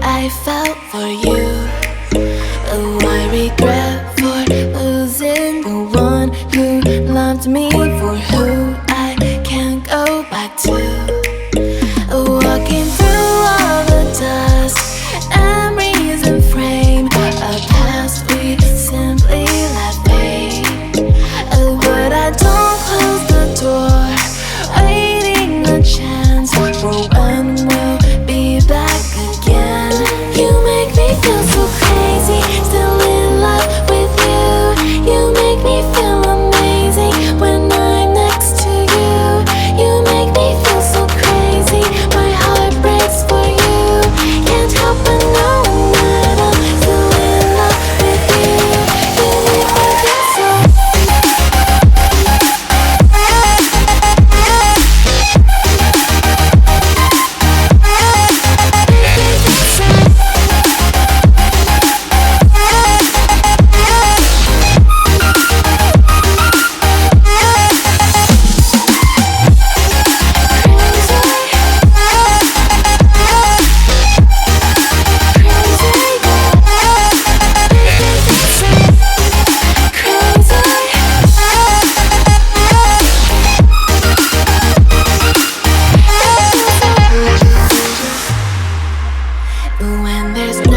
I felt for you. Oh, I regret for losing the one who loved me, for who I can't go back to. Walking through all the dust, memories and frame, a past we simply let fade. Oh, but I don't close the door, waiting a chance for when we'll be back again. You make me feel so crazy, still in love with you. You make me feel amazing when I'm next to you. You make me feel so crazy, my heart breaks for you. Can't help but knowing that I'm still in love with you. You make me feel so. When there's no